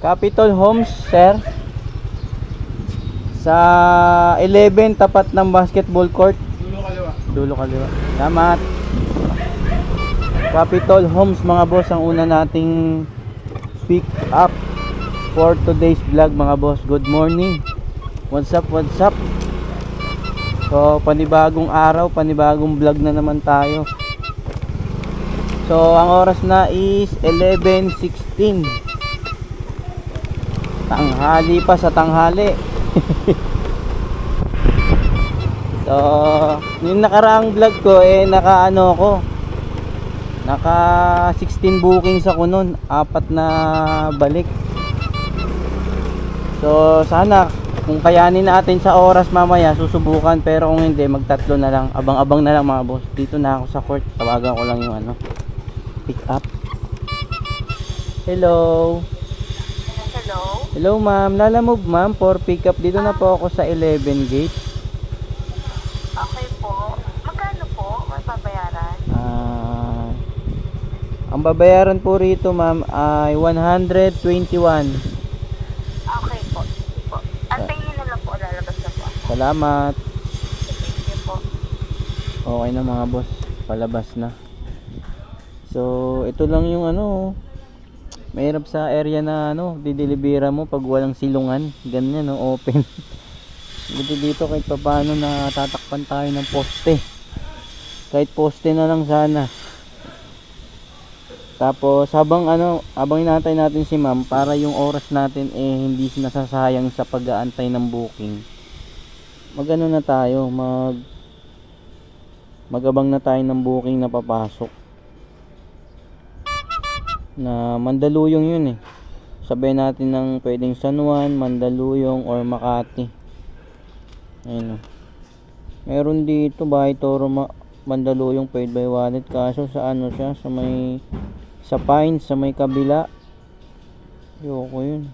Capitol Homes, sir. Sa 11 tapat ng basketball court. Dulo kaliwa. Dulo kaliwa. Salamat. Capitol Homes mga boss ang una nating pick up for today's vlog mga boss. Good morning. What's up, what's up? So panibagong araw, panibagong vlog na naman tayo. So ang oras na is 11:16. Tanghali pa sa tanghali. So yung nakaraang vlog ko naka 16 bookings ako nun, 4 na balik. So sana kung kayanin natin sa oras mamaya susubukan, pero kung hindi magtatlo na lang, abang-abang na lang mga boss. Dito na ako sa court, tawagan ko lang yung pick up. Hello. Hello ma'am, lalamove ma'am for pick up. Dito na po ako sa 11 gate. Okay po. Magkano po mapabayaran? Ang babayaran po rito ma'am ay 121. Okay po. Sige po. Antayin niyo na lang po. Lalabas na po. Salamat. Thank you po. Okay na mga boss, palabas na. So ito lang yung mahirap sa area na didelibera mo pag walang silungan, ganyan open. Dito kahit paano na tatakpan tayo ng poste, kahit poste na lang sana. Tapos habang inaantay natin si ma'am para yung oras natin hindi nasasayang sa pag-aantay ng booking, magano na tayo, magabang na tayo ng booking na papasok na Mandaluyong. Yun sabihin natin ng pwedeng San Juan, Mandaluyong or Makati. Ayun meron dito Bahay Toro Mandaluyong paid by wallet, kaso sa siya sa Pines, sa may kabila. Yoko yun,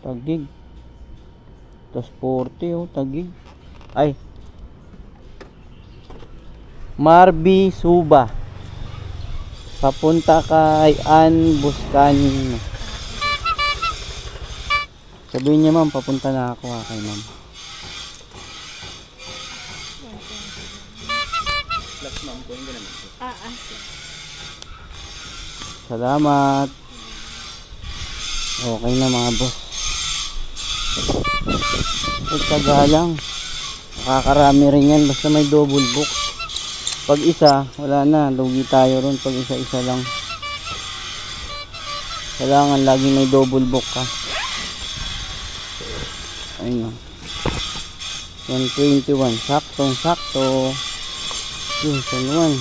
Taguig. Tas 40 Taguig. Ay, Marby Suba papunta kay Ann Buscan. Sabihin niya ma'am, papunta na ako kay ma'am. Salamat. Okay na mga boss. Tagalang nakakarami rin yan basta may double book. Pag isa wala na, lugi tayo ron. Pag isa lang, kailangan laging may double book ka. Ayun 121 sakto yun. San Juan.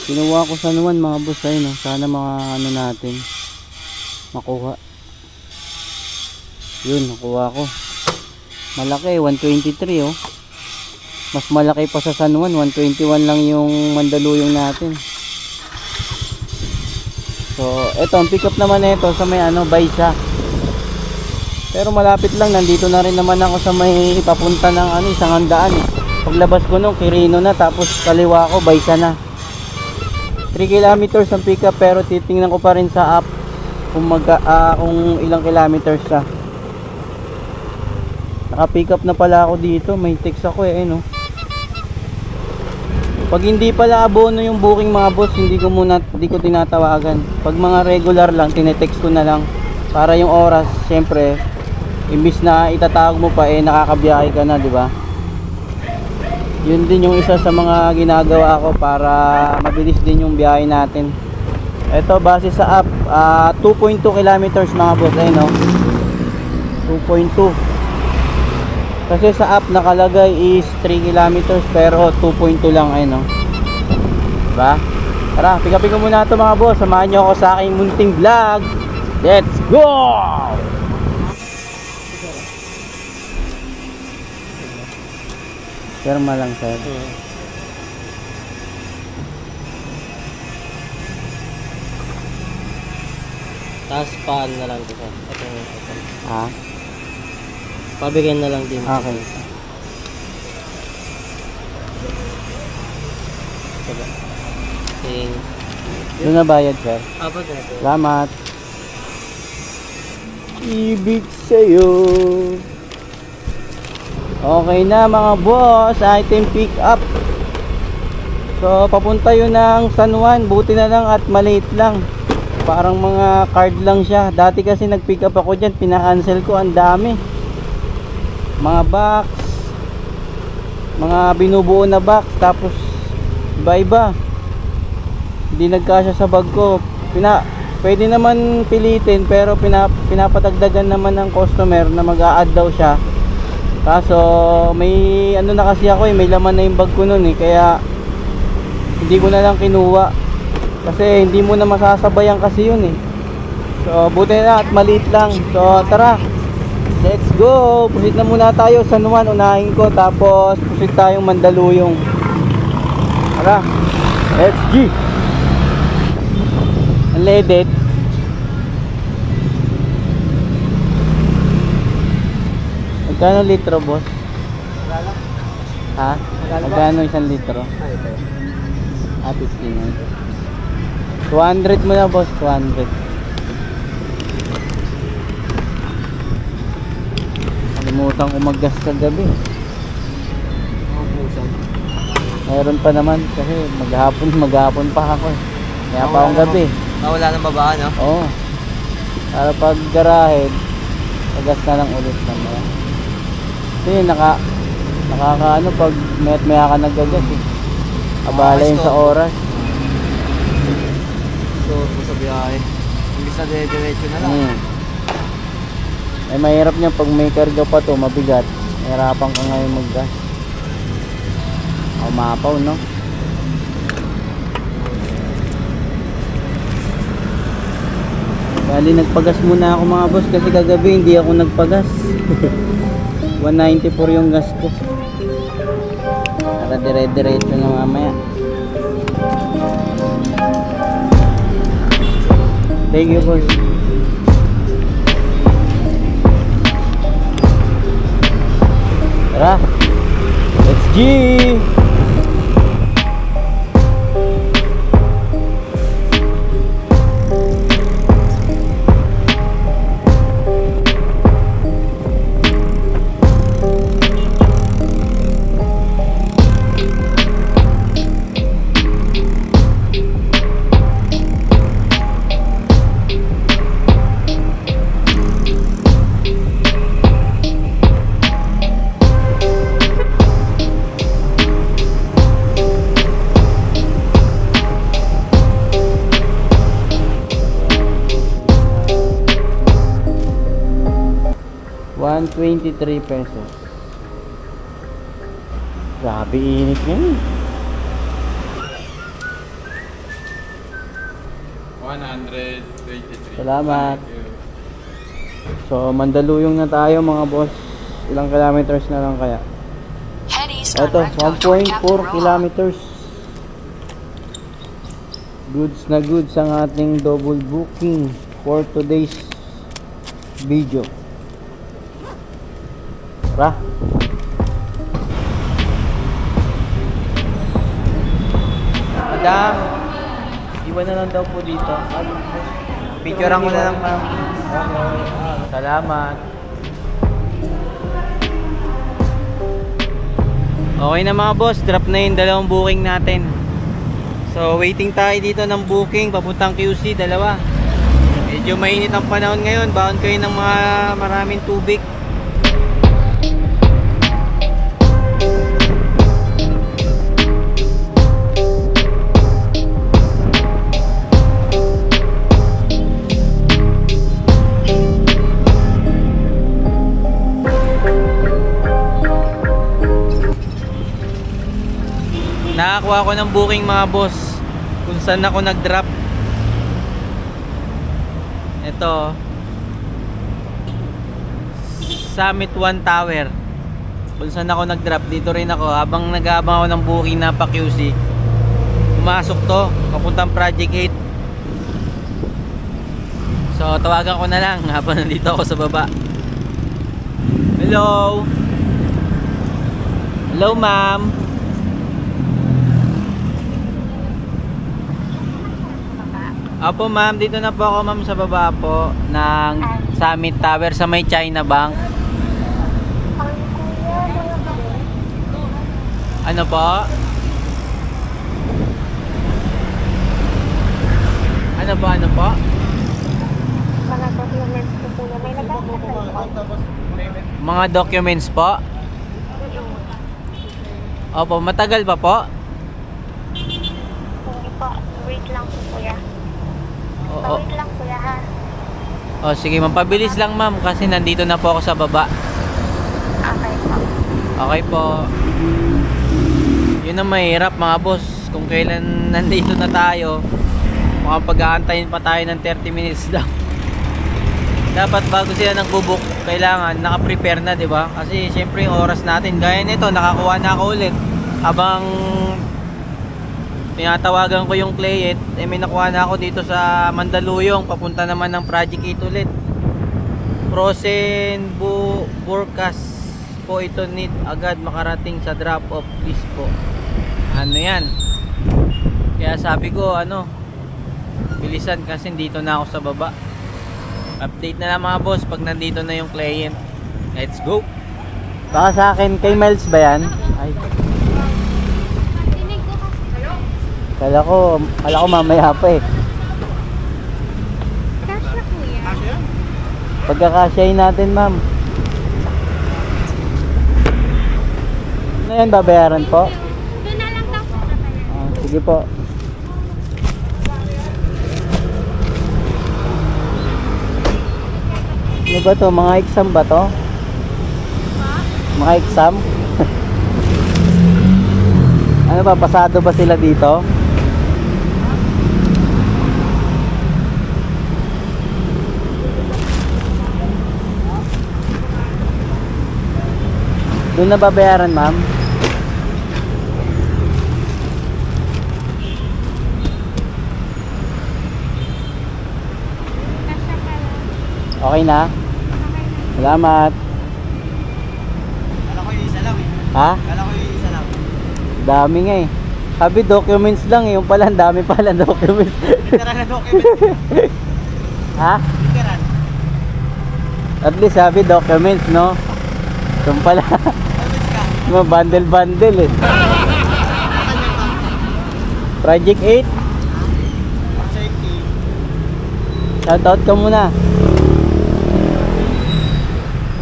Kinuha ko San Juan mga boss. Ayun sana natin makuha. Yun, nakuha ko. Malaki, 123 mas malaki pa sa San Juan. 121 lang yung Mandaluyong natin. So eto ang pick up naman nito sa may Baysa, pero malapit lang. Nandito na rin naman ako sa may papunta ng isang handaan. Paglabas ko nung Quirino na, tapos kaliwa ko Baysa na. 3 kilometers ang pick up, pero titingnan ko pa rin sa app kung ilang kilometers siya. Naka-pick up na pala ako dito. May text ako Pag hindi pala abono yung booking mga boss, hindi ko tinatawagan. Pag mga regular lang, tinetext ko na lang para yung oras, syempre imbis na itatawag mo pa nakakabiyahe ka na, di ba? Yun din yung isa sa mga ginagawa ko para mabilis din yung biyahe natin. Ito base sa app, 2.2 kilometers mga boss. 2.2. Kasi sa app nakalagay is 3 kilometers, pero 2.2 lang. Diba? Tara, pick upin ko muna ito mga boss. Samahan nyo ako sa aking munting vlog. Let's go! Perma lang sir. Tapos paan na lang ito sir. Ito. Ha? Pabigyan na lang din. Okay. Sige. Thank Doon na bayad, sir. Apo, sir. Salamat. Ibig sa'yo. Okay na mga boss, item pick up. So papunta yun ng San Juan. Buti na lang at maliit lang. Parang mga card lang siya. Dati kasi nag pick up ako dyan, pinakancel ko, ang dami. Mga box, mga binubuo na box, tapos iba-iba. Hindi nagkasya sa bag ko. Pwede naman pilitin, pero pinapatagdagan naman ng customer na mag-a-add daw siya. Kaso may ano na kasi ako may laman na yung bag ko nun kaya hindi ko na lang kinuha. Kasi hindi mo na masasabayan kasi yun So buti na at maliit lang. So tara, let's go. Pusit na muna tayo sa San Juan, unahin ko, tapos pusit tayong Mandaluyong. Tara, let's go. Unleaded. Magkano litro, boss? Ha? Magkano 1 litro? 59. 200 mo na, boss. 200. Kalimutan ko maggas kagabi. Mayroon pa naman kasi maghapon pa ako Kaya pa akong gabi. Wala nang baba, no? Oo. Para pag garahe, pagas na lang ulit naman. Kasi nakakaano pag maya ka naggagas Abala yun sa oras. So, sa biyahe. Imbis na diretso na lang. Mahirap niya pag may karga pa to, mabigat. Mahirapan ka ngayon maggas. Umapaw, no? Bali, nagpagas muna ako mga boss kasi kagabi hindi ako nagpagas. 194 yung gas ko. Para dire-diretso na mamaya. Thank you, boss. Tara, let's go. $123 pesos. Grabe init ngayon. 123. Salamat. So Mandaluyong na tayo mga boss. Ilang kilometers na lang kaya? Ito, 1.4 kilometers. Goods na goods ang ating double booking for today's video. Tara. Madam, iwan na lang daw po dito. Picturean ko na lang, ma'am. Salamat. Okay na mga boss, drop na yung dalawang booking natin. So waiting tayo dito ng booking papuntang QC, dalawa. Medyo mainit ang panahon ngayon, baon kayo ng mga maraming tubig. Nakakuha ko ng booking mga boss kung saan ako nag-drop. Ito Summit 1 Tower. Kung saan ako nag-drop, dito rin ako. Habang nag-aabang ako ng booking na pa QC, pumasok to, papuntang Project 8. So tawagan ko na lang habang nandito ako sa baba. Hello. Hello ma'am. Opo ma'am, dito na po ako ma'am sa baba po ng Summit Tower sa may China Bank. Ay, kuya, mga documents. Ano po? Ano po, ano po? Mga documents ko kuya. May nagkakasal po. Mga documents po? Opo, matagal pa po? Sige po. Wait lang po kuya. Oo. Wait lang kuya ha. O sige, mapabilis lang ma'am kasi nandito na po ako sa baba. Okay po. Okay po. Yun ang mahirap mga boss. Kung kailan nandito na tayo, makapag-aantayin pa tayo ng 30 minutes daw. Dapat bago sila nagbubook, kailangan naka-prepare na, 'di ba? Kasi syempre yung oras natin, gaya nito, nakakuha na ako ulit. Habang tinatawagan ko yung client, may nakuha na ako dito sa Mandaluyong, papunta naman ng Project 8 ulit. Frozen Burkas po ito, need agad makarating sa drop off, please po. Ano yan? Kaya sabi ko, bilisan kasi dito na ako sa baba. Update na lang mga boss pag nandito na yung client. Let's go. Baka sa akin, kay Miles ba yan? Ay. Kala ko mamaya pa eh. Kasya kuya. Pagkakasyahin natin ma'am. Ano yan, babayaran po? Doon na lang daw po sa kanya. Sige po. Ano ba to? Mga exam ba to? Mga exam? Ano ba? Pasado ba sila dito? Doon na babayaran ma'am? Kasya ka lang. Okay na? Salamat. Kala ko yung isa lang eh. Ha? Kala ko yung isa lang. Dami nga eh. Sabi documents lang eh. Yung pala, ang dami pala documents. Literal na documents. Ha? Literal. At least sabi documents, no? Yung pala, Documents ka. mga bundle-bundle eh. Project 8, Safety. shoutout ka muna.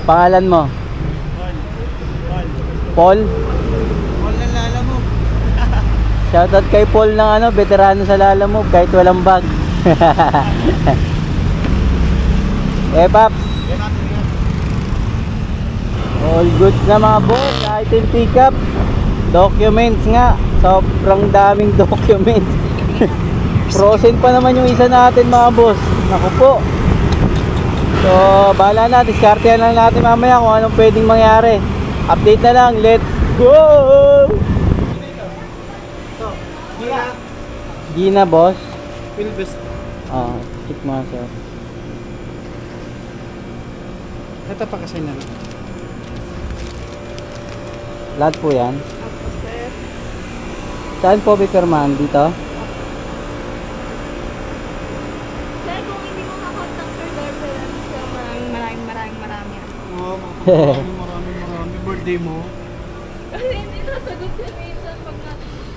Pangalan mo? Paul? All na lala mo. Shoutout kay Paul ng veterano sa Lalamove kahit walang bag. Paps, all goods na mga boss. Item pickup, documents nga, sobrang daming documents. Frozen pa naman yung isa natin mga boss. Naku po. So bahala na, diskartehan lang natin mamaya kung anong pwedeng mangyari. Update na lang, let's go. Gina boss. Wilbest. Check mo sir. Ito pa kasi na. Lahat po yan. Saan po pipirmahan? Dito? Sir, kung hindi mo makontak sir, marami. Oo, marami. Birthday mo. Kasi hindi nasagot siya minsan pag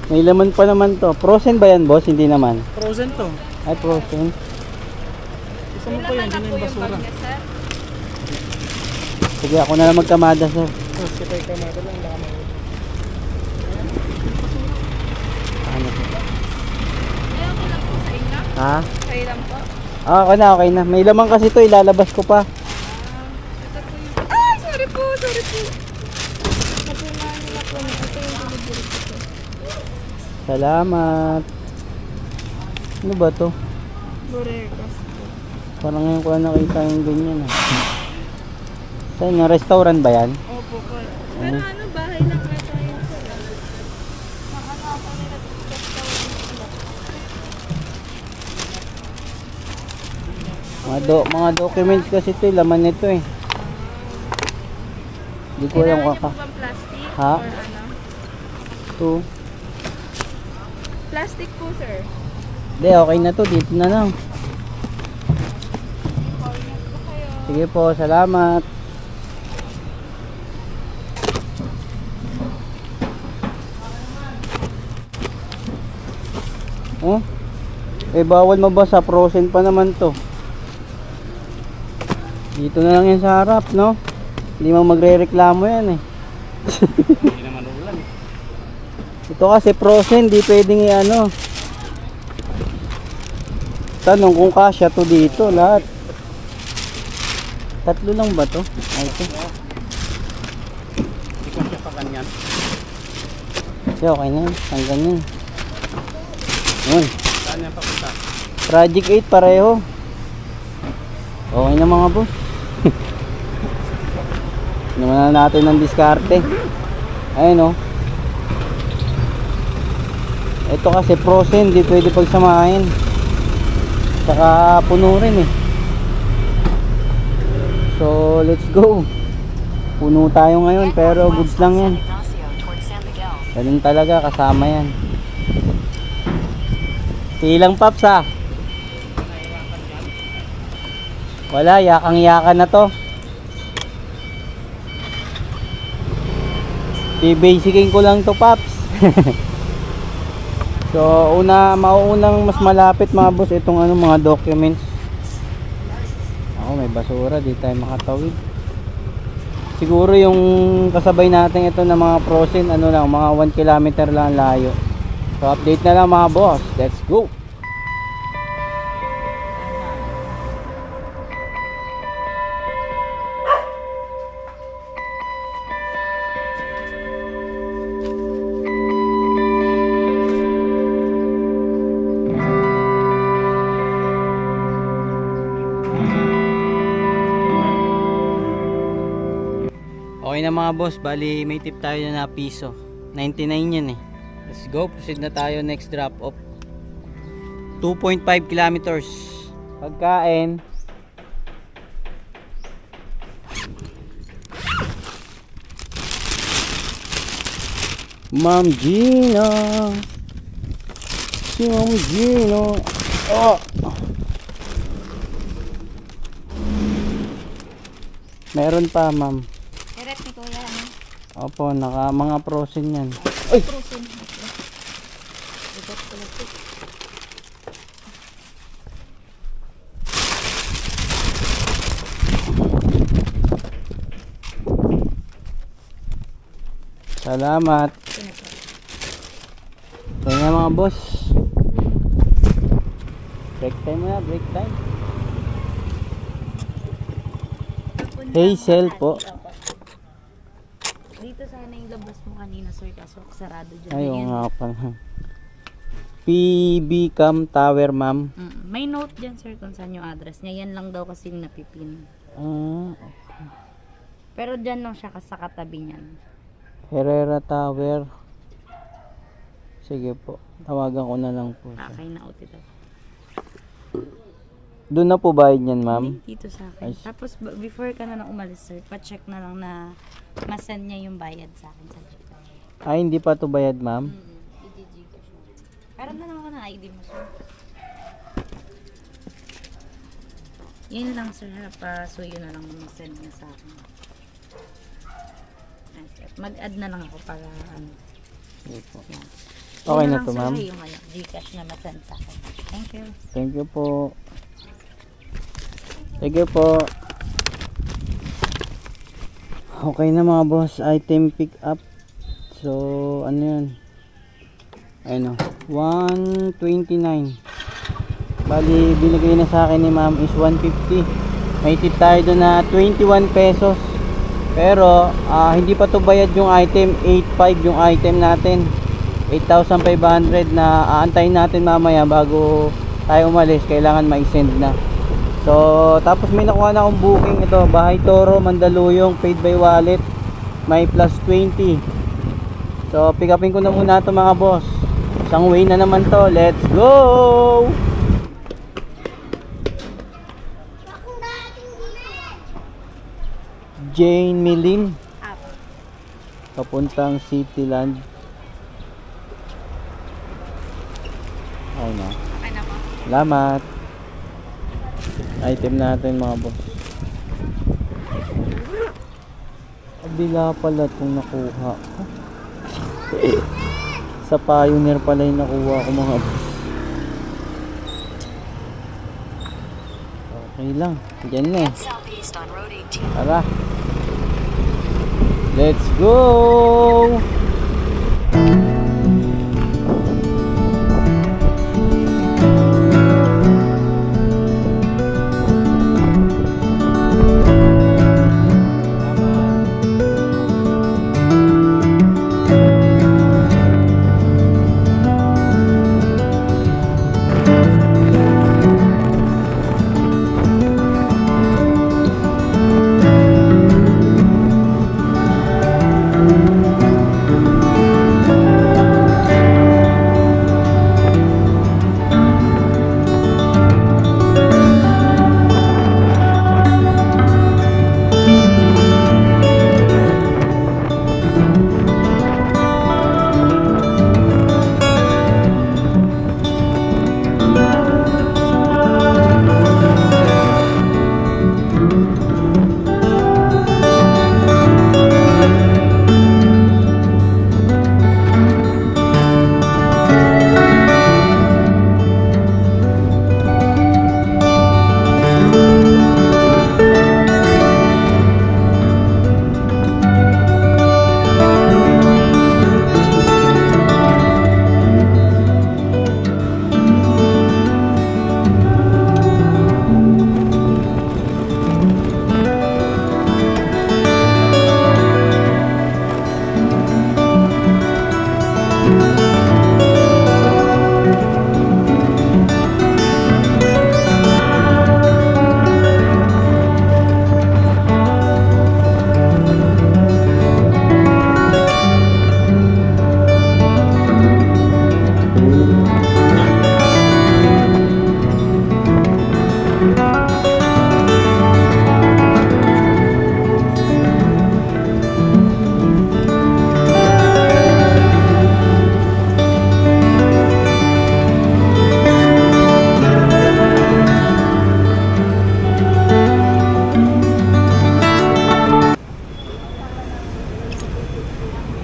May laman pa naman to. Frozen ba yan boss? Hindi naman. Frozen to. Ay frozen. Isa mo po yan, dyan yung basura. sir. Sige ako na lang magkamada sir. Kasi tayo kamada lang, baka may... Ano po? Ayaw ko lang po sa inyo. Ha? Kayo lang po. Okay na, okay na. May laman kasi to, ilalabas ko pa. Ito po yung... Ay, sorry po. Napunahan nila po. Ito yung delivery ko po. Salamat. Ano ba to? Burritos po. Parang ngayon ko na nakita yung ganyan ah. Saan nga? Restaurant ba yan? Opo po. Pero bahay lang nga tayo sir. Makakapa nila dito sa Mga documents kasi ito, laman nito eh. Hindi ko alam kung Kailangan niyo po bang plastic? Ha? Or ano? ito. Plastic po sir. Hindi, okay na to. Dito na lang. Sige po, salamat. Oh? Eh, bawal mabasa. Frozen pa naman to. Dito na lang yan sa harap, no? Hindi mo magre-reklamo yan eh. Hindi naman ulan eh. Ito kasi frozen, di pwedeng i-ano. Tanong kung kasya to dito lahat. Tatlo lang ba to? Ay, ito. Hindi ko siya pa kanyan. Kasi okay na yun. Hanggang yun. Yun. Saan yan papunta? Project 8 pareho. Okay na mga boss. Naman na natin ng diskarte. Ayun oh. Ito kasi frozen, di pwede pagsamahin. Saka puno rin eh. So let's go. Puno tayo ngayon pero goods lang yan. Ganun talaga, kasama yan. Ilang paps ah? Wala, yakang-yakan na to. I-basicin ko lang to paps. So mauunang mas malapit mga boss itong ano, mga documents. May basura, di tayo makatawid. Siguro yung kasabay natin ito na mga frozen, ano lang, mga 1 kilometer lang layo. So update na lang mga boss. Let's go. Okay na mga boss, bali may tip tayo na piso. 99 yan eh. Let's go, proceed na tayo next drop off. 2.5 kilometers. Pagkain. Ma'am Gina. Si Ma'am Gina. Oh. Meron pa ma'am. Eret ni Kuya, ano? Opo, mga frozen yan. Ay! Frozen. Salamat. So nga mga boss. Break time na, break time. Hazel po. Dito sana yung labas mo kanina, sir, kaso sarado dyan. Ayaw nga pala. PB Cam Tower, ma'am. May note dyan, sir, kung saan yung address niya. Yan lang daw kasi napipin. Okay. Pero dyan lang siya sa katabi niyan. Herrera Tower. Sige po. Tawagan ko na lang po siya. Okay na uti daw. Doon na po bayad niyan, ma'am? Dito sa akin. Tapos before ka na nang umalis, sir, pa-check na lang na masend niya yung bayad sa akin sa Gcash. Ay, hindi pa to bayad, ma'am? I-Gcash mo. Pero na lang ako ng ID mo, sir. Yun lang, sir. Pa-suyo na lang masend niya sa akin. Mag-add na lang ako para ano. Sige po. Yan. Okay Yun na lang, to, sir, ma'am? yung Gcash na masend sa akin. Thank you. Thank you po. Sige po. Okay na mga boss, item pick up. So ano yun, ayun o, 129. Bali binigay na sa akin ni ma'am is 150. May tip tayo doon na 21 pesos. Pero hindi pa to bayad yung item. 8.5 yung item natin, 8,500 na aantayin natin mamaya bago tayo umalis. Kailangan ma-send na. So tapos may nakuha na akong booking. Ito, Bahay Toro, Mandaluyong, paid by wallet, may plus 20. So pick upin ko na muna ito mga boss. Isang way na naman to. Let's go! Jane Milin, papuntang Cityland. Ay na. Okay na po. Salamat. Item natin mga boss. Kabila pala itong nakuha ko. Sa Pioneer pala yung nakuha ko mga boss. Okay lang. Diyan na eh. Tara. Let's go!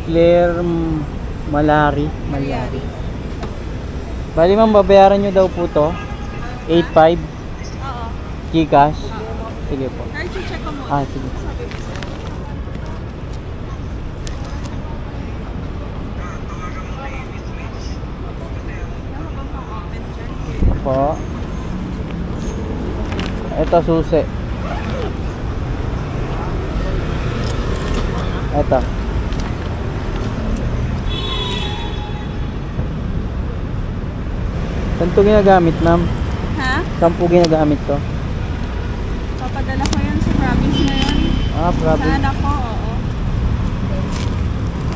Claire Malari. Bali ma'am, babayaran nyo daw po to 8.5 Oo. Gcash. Sige po. Ay, check ko muna. Sige. Po. Ito susi. Ito. Saan to ginagamit, ma'am? Ha? Saan po ginagamit to? Papadala ko yun sa province na yun. Ah, Sa province. anak ko, oo.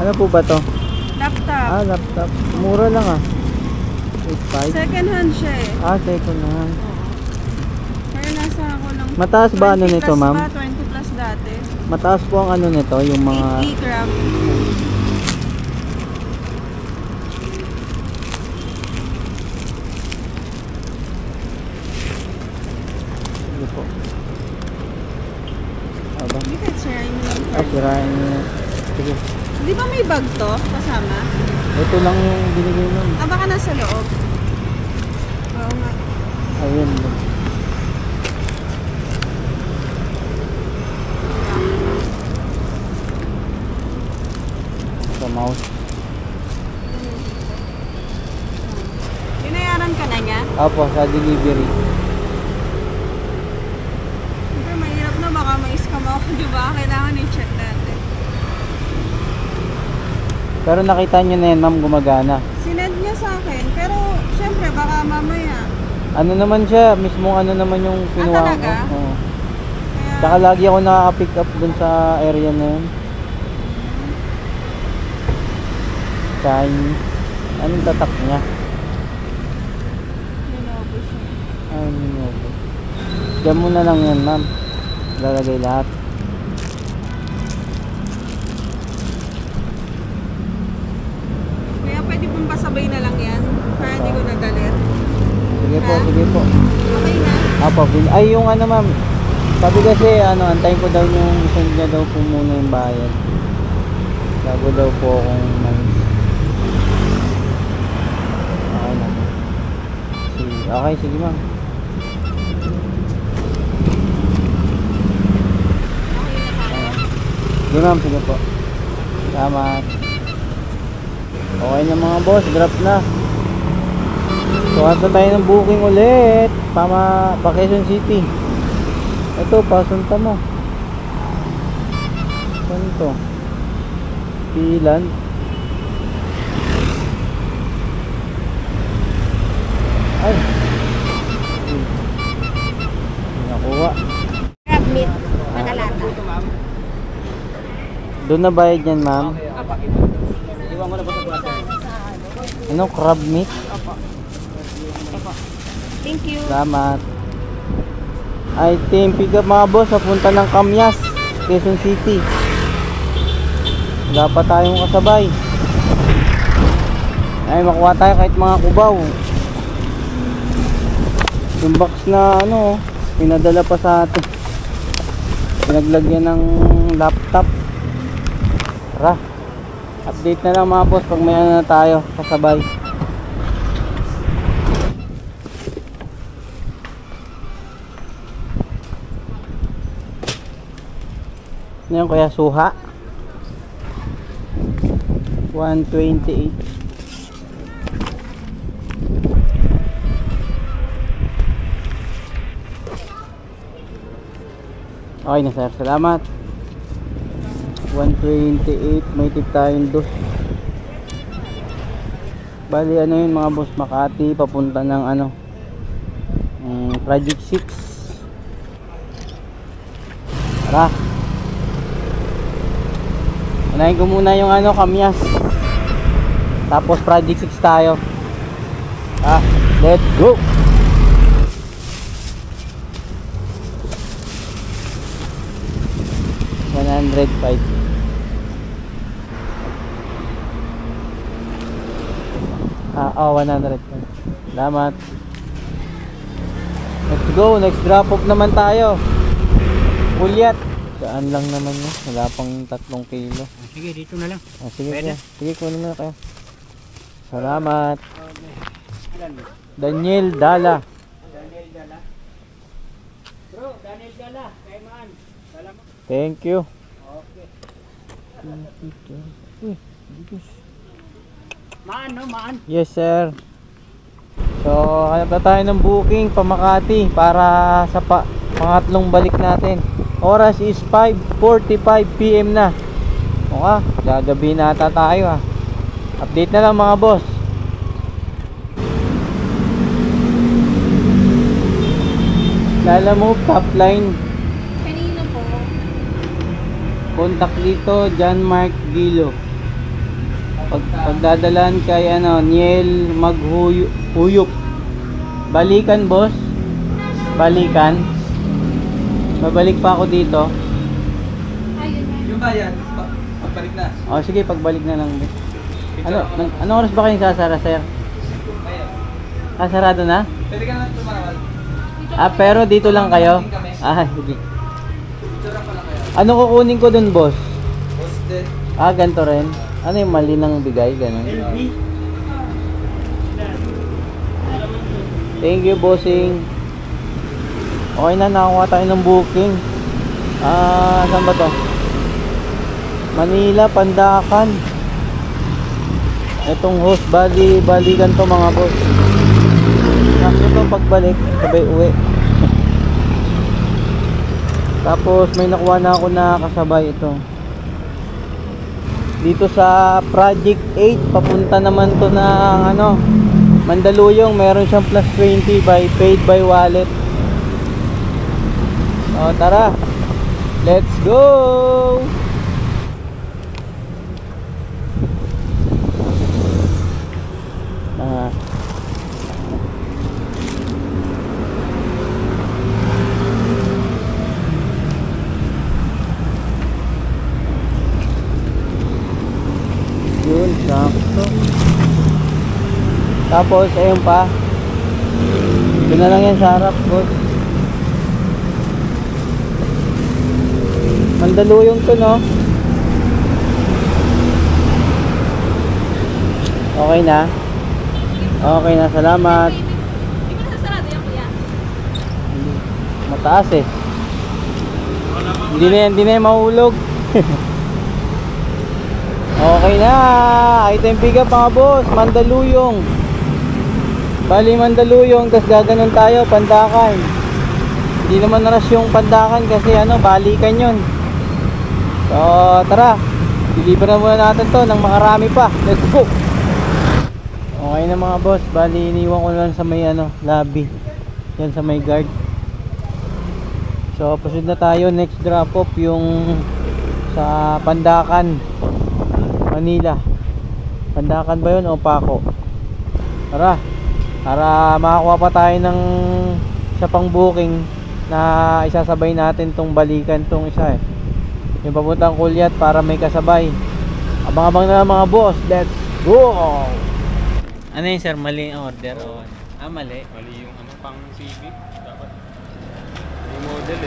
Ano po ba to? Laptop. Ah, laptop. Mura lang ah. 8.5. Second hand siya eh. Ah, second hand. Oo. Kaya nasa ako ng Mataas ba ano 20 nito, plus ma'am? ba? 20 plus dati. Mataas po ang ano nito, yung mga 80 gram. Sige po. Aba. Hindi ka sirain mo lang. Ah, sirain niyo. Sige. Di ba may bag to kasama? Ito lang yung binigay nun. Ah, baka nasa loob. Oo nga. Ayun. Sa mouse. Binayaran ka na niya? Apo, sa delivery. Siyempre mahirap na baka ma-scam ako, di ba? Kailangan i-check natin. Pero nakita nyo na yan, ma'am, gumagana. Sinend niya sa akin, pero siyempre baka mamaya. Ano naman siya, mismong ano naman yung kinuha ko. talaga? Oo. Kaya, Tsaka lagi ako nakaka-pick up dun sa area na yun. Chinese. Anong tatak niya? Lenovo siya. Ay, no. Diyan mo na lang yan, ma'am. Lalagay lahat. Kaya pwede pong pasabay na lang yan, para hindi ko nagalit. Sige po. po, sige po. Okay na. Apo, ay yung ano ma'am, sabi kasi ano, antayin ko daw yung isend niya daw po muna yung bayad. Bago daw po akong okay na. Okay, sige ma'am. Sige ma'am, sige po. Salamat. Okay na mga boss, drop na. So ato tayo ng booking ulit pa Quezon City. Ito, pasunta mo. Saan to? Pilan. Ay. Nakuha. Crab meat. Makalata. Doon na bayad yan, ma'am. Ano, crab meat? Thank you. Salamat. Item pick up mga boss, papunta ng Kamyas, Quezon City. Wala pa tayong kasabay. Ay, makuha tayo kahit mga kubaw. Yung box na ano, pinadala pa sa atin. Pinaglagyan ng laptop. Tara. Update na lang mga boss pag may ano na tayo kasabay. Ano yung kaya suha? 128. Okay na sir, salamat. 128, may tip tayong dos. Bali ano yun mga boss, Makati papunta ng ano, Project 6. Tara. Unahin ko muna yung ano, Kamyas. Tapos Project 6 tayo. Let's go. $105. Oh, 100. Salamat. Let's go. Next drop off naman tayo. Pulyat. Saan lang naman yun? Wala pang 3 kilo. Sige, dito na lang. Sige, kuya. Sige, kunin mo na kayo. Salamat. Daniel Dala. Bro, Daniel Dala. Kay Maan. Dala mo. Thank you. Okay. Uy, Maan, no? Maan. yes sir. So hanap na tayo ng booking pa Makati para sa pangatlong balik natin. Oras is 5:45 PM na. Okay, gagabi na ata tayo ha. Update na lang mga boss. Lala mo top line. Kanino po? Contact dito John Mark Gilo. Pagdadalan kay ano, Niel Maghuyop. Balikan boss. Balikan. Babalik pa ako dito. Ayun na. Yung bayan, pagbalik na. Oh, sige, pagbalik na lang. Ano oras ba kayong sasara, sir? Sarado na? Pwede ka naman tumawag. Pero dito lang kayo? Sige. Picture pa lang kayo. Ano kukunin ko dun, boss? Posted. Ganito rin. Ano yung mali ng bigay? Ganun. Thank you, bossing. Okay na, nakakuha tayo ng booking. Saan ba to? Manila, Pandakan. Itong host balikan to mga boss. Ito pagbalik, sabay uwi. Tapos may nakuha na ako na kasabay ito. Dito sa Project 8, papunta naman to ng ano, Mandaluyong. Meron siyang plus 20 by paid by wallet. O tara, let's go. Yun, sakto. Tapos ayun pa, Doon na lang yan sa harap, boss. Mandaluyong to, no? Okay na? Okay na, salamat. Mataas eh. Hindi na yan mahulog. Okay na. Item pick up mga boss. Mandaluyong. Bali Mandaluyong. Tapos gaganon tayo. Pandakan. Hindi naman naras yung Pandakan kasi balikan yun. So tara. Deliver na muna natin to ng makarami pa. Let's go. Okay na mga boss. Bali iniwan ko lang sa may lobby. Yan sa may guard. So proceed na tayo. Next drop off yung sa Pandakan, Manila. Pandakan ba yun o Paco? Tara, para makakuha pa tayo ng isa pang booking na isasabay natin tong balikan tong isa yung papuntang Kulyat para may kasabay. Abang-abang na lang mga boss. Let's go. Ano yun sir? Mali ang order o mali? Mali yung pang Civic. Dapat yung model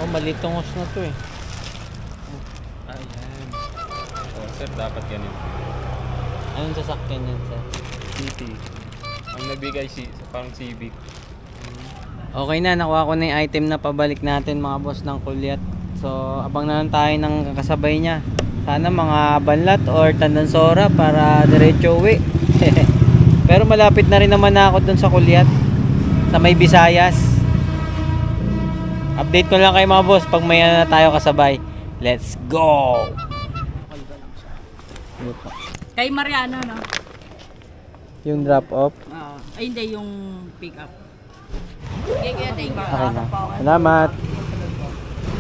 Mali tungos na to Ayan. Sir, dapat ganun. Anong sasakyan yan sir? PT. Ang nabigay sa pang Civic. Okay na, nakuha ko na yung item na pabalik natin mga boss ng Kulyat. So abang na lang tayo ng kasabay niya. Sana mga Banlat or Tandansora para diretso uwi. Pero malapit na rin naman ako dun sa Kulyat, sa may Visayas. Update ko lang kayo mga boss pag may na tayo kasabay. Let's go. Kay Mariano, no? Yung drop off. Ay, hindi, yung pick up. Okay, thank you. Okay na. Salamat.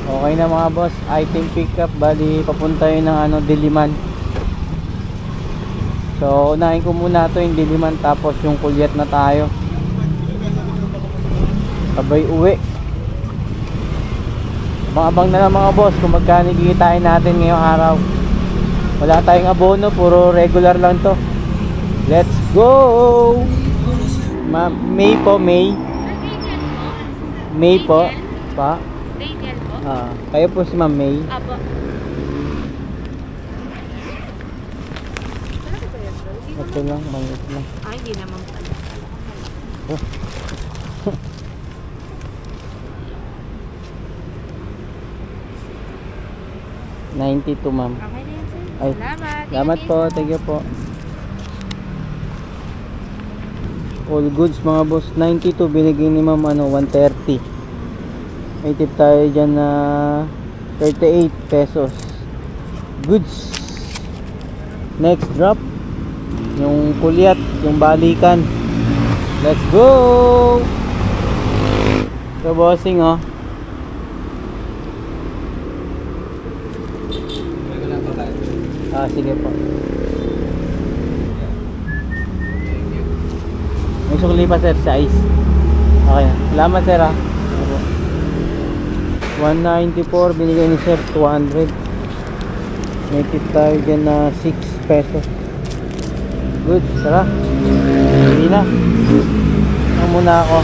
Okay na mga boss. Item pick up. Bali papunta yun ng Diliman. So unahin ko muna to yung Diliman. Tapos yung Kulyat na tayo. Sabay uwi. Abang-abang na lang mga boss kung magkano kikitain natin ngayong araw. Wala tayong abono, puro regular lang to. Let's go. May po, May. May po. Pa. Radial po? Kayo po si Ma'am May. Apo. Ito lang, maliit lang. Hindi naman pala. $92 ma'am. Okay na yan, sir. Ay, Salamat. salamat po, thank you po. All goods mga boss. 92 binigay ni ma'am 130. May tip tayo dyan na 38 pesos. Goods. Next drop yung Kulyat, yung balikan. Let's go. So bossing sige po. May sukli pa sir sa ice. Okay na. Salamat sir 194 binigay ni sir 200. May tip tayo dyan na 6 pesos. Good, tara. Hindi na. Muna ako.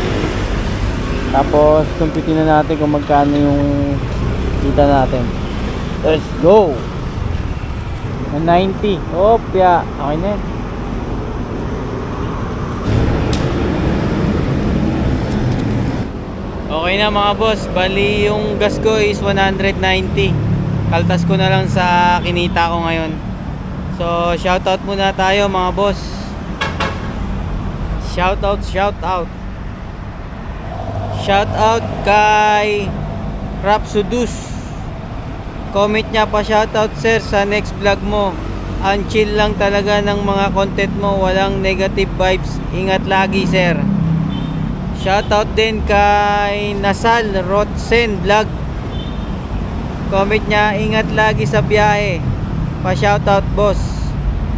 Tapos kumpitin na natin kung magkano yung kita natin. Let's go. 190. Opya. Okay na. Okay na mga boss. Bali yung gas ko is 190. Kaltas ko na lang sa kinita ko ngayon. So shoutout muna tayo mga boss. Shoutout. Shoutout kay Rapsudus. Comment niya pa, shoutout sir sa next vlog mo. Ang chill lang talaga ng mga content mo, walang negative vibes. Ingat lagi sir. Shoutout din kay Nasal Rotsen Vlog. Comment niya, ingat lagi sa biyahe. Pa shoutout boss.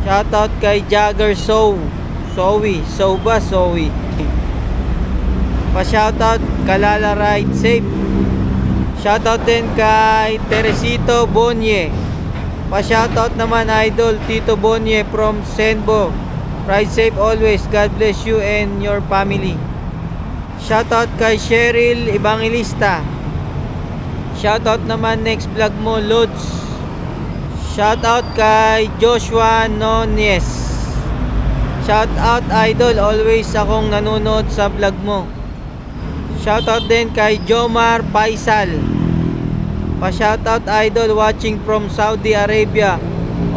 Shoutout kay Jagger Zoe. Pa shoutout Kalala Ride Safe. Shoutout din kay Teresito Bonye. Pa-shoutout naman idol Tito Bonye from Senbo. Ride safe always. God bless you and your family. Shoutout kay Cheryl Evangelista. Shoutout naman next vlog mo, Lods. Shoutout kay Joshua Nunez. Shoutout idol, always akong nanonood sa vlog mo. Shoutout din kay Jomar Faisal. Pa-shoutout idol, watching from Saudi Arabia.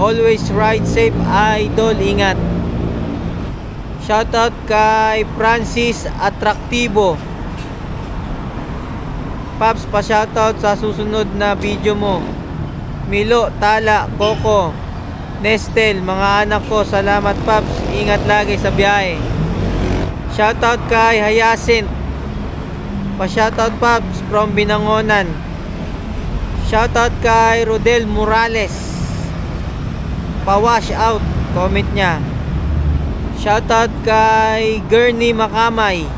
Always ride safe idol, ingat. Shoutout kay Francis Attractivo. Paps, pa-shoutout sa susunod na video mo. Milo, Tala, Coco, Nestel, mga anak ko, salamat Paps, ingat lagi sa biyahe. Shoutout kay Hyacinth. Pa-shoutout Paps from Binangonan. Shoutout kay Rodel Morales. Pa-wash out, comment niya. Shoutout kay Gurney Makamay.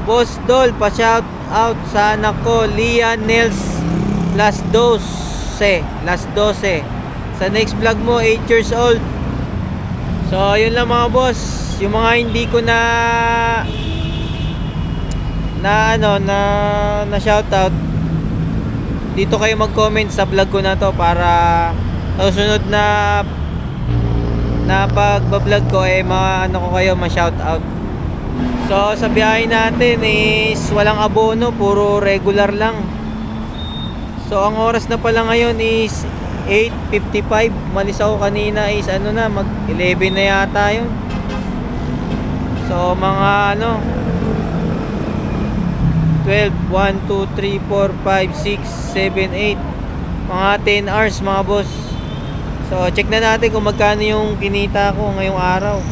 Boss Dol, pa-shout out sa anak ko, Lia Nels Las 12. Sa next vlog mo, 8 years old. So, yun lang mga boss. Yung mga hindi ko na shoutout, dito kayo mag-comment sa vlog ko na to para sa susunod na pag-vlog ko ko kayo ma-shoutout. So, sa biyahe natin is walang abono, puro regular lang. So, ang oras na pala ngayon is 8:55. Malis ako kanina is mag-11 na yata yun. So, mga 12, 1, 2, 3, 4, 5, 6, 7, 8. Mga 10 hours mga boss. So, check na natin kung magkano yung kinita ko ngayong araw.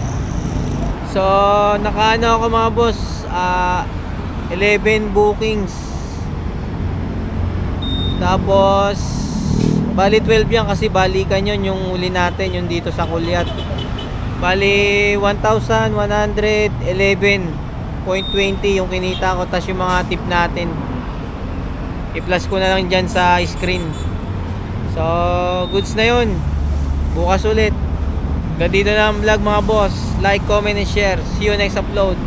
So, nakaano ako mga boss, 11 bookings. Tapos bali 12 yan kasi balikan yun yung uli natin, yung dito sa Kulyat. Bali 1,111.20 yung kinita ko. Tapos yung mga tip natin i-plus ko na lang dyan sa screen. So goods na yun. Bukas ulit. Ganito na ang vlog mga boss. Like, comment, and share. See you next upload.